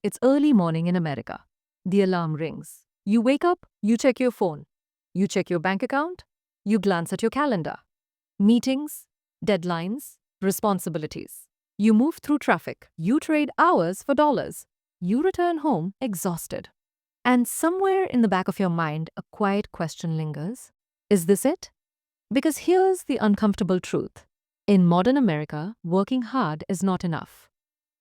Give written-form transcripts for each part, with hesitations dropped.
It's early morning in America. The alarm rings. You wake up, you check your phone. You check your bank account. You glance at your calendar. Meetings, deadlines, responsibilities. You move through traffic. You trade hours for dollars. You return home exhausted. And somewhere in the back of your mind, a quiet question lingers. Is this it? Because here's the uncomfortable truth. In modern America, working hard is not enough.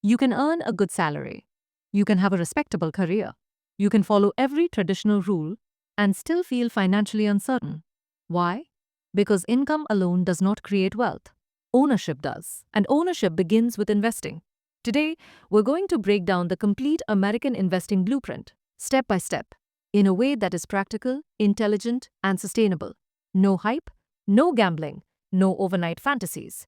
You can earn a good salary. You can have a respectable career. You can follow every traditional rule and still feel financially uncertain. Why? Because income alone does not create wealth. Ownership does. And ownership begins with investing. Today, we're going to break down the complete American investing blueprint, step by step, in a way that is practical, intelligent, and sustainable. No hype, no gambling, no overnight fantasies.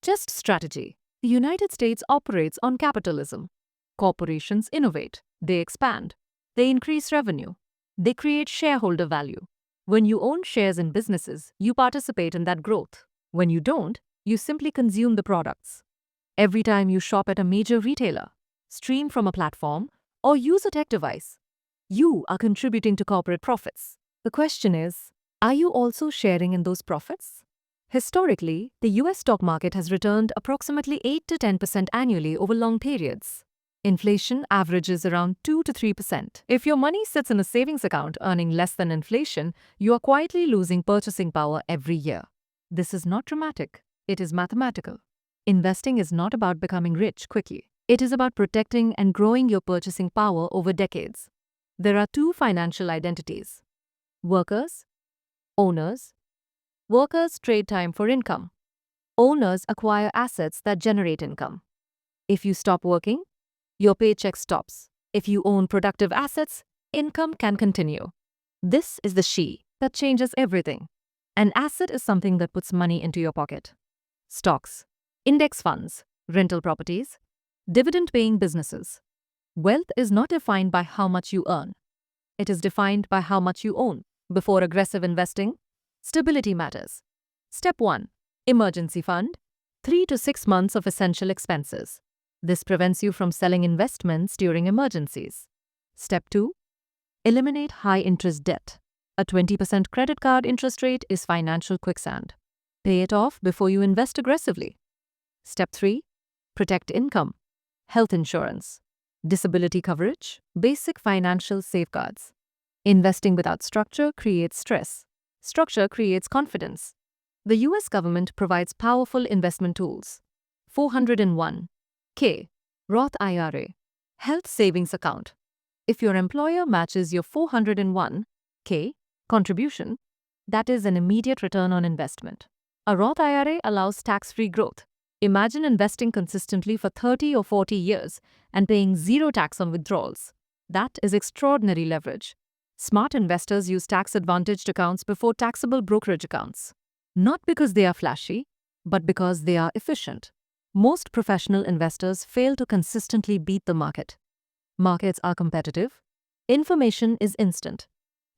Just strategy. The United States operates on capitalism. Corporations innovate, they expand, they increase revenue, they create shareholder value. When you own shares in businesses, you participate in that growth. When you don't, you simply consume the products. Every time you shop at a major retailer, stream from a platform, or use a tech device, you are contributing to corporate profits. The question is, are you also sharing in those profits? Historically, the US stock market has returned approximately 8 to 10% annually over long periods. Inflation averages around 2 to 3%. If your money sits in a savings account earning less than inflation, you are quietly losing purchasing power every year. This is not dramatic, it is mathematical. Investing is not about becoming rich quickly. It is about protecting and growing your purchasing power over decades. There are two financial identities: workers, owners. Workers trade time for income. Owners acquire assets that generate income. If you stop working, your paycheck stops. If you own productive assets, income can continue. This is the she that changes everything. An asset is something that puts money into your pocket. Stocks, index funds, rental properties, dividend-paying businesses. Wealth is not defined by how much you earn. It is defined by how much you own. Before aggressive investing, stability matters. Step 1. Emergency fund. 3 to 6 months of essential expenses. This prevents you from selling investments during emergencies. Step 2. Eliminate high-interest debt. A 20% credit card interest rate is financial quicksand. Pay it off before you invest aggressively. Step 3. Protect income. Health insurance, disability coverage, basic financial safeguards. Investing without structure creates stress. Structure creates confidence. The US government provides powerful investment tools. 401(k), Roth IRA, health savings account. If your employer matches your 401(k) contribution, that is an immediate return on investment. A Roth IRA allows tax-free growth. Imagine investing consistently for 30 or 40 years and paying zero tax on withdrawals. That is extraordinary leverage. Smart investors use tax-advantaged accounts before taxable brokerage accounts. Not because they are flashy, but because they are efficient. Most professional investors fail to consistently beat the market. Markets are competitive. Information is instant.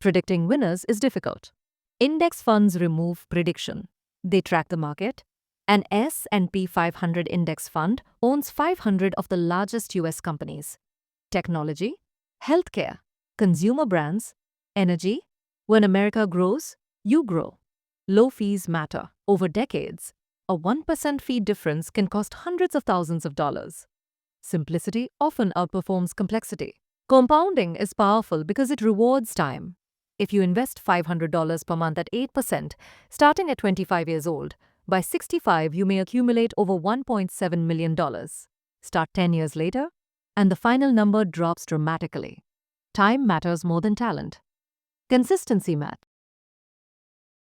Predicting winners is difficult. Index funds remove prediction. They track the market. An S&P 500 index fund owns 500 of the largest US companies. Technology, healthcare, consumer brands, energy. When America grows, you grow. Low fees matter. Over decades, a 1% fee difference can cost hundreds of thousands of dollars. Simplicity often outperforms complexity. Compounding is powerful because it rewards time. If you invest $500 per month at 8%, starting at 25 years old, by 65 you may accumulate over $1.7 million. Start 10 years later, and the final number drops dramatically. Time matters more than talent. Consistency matters.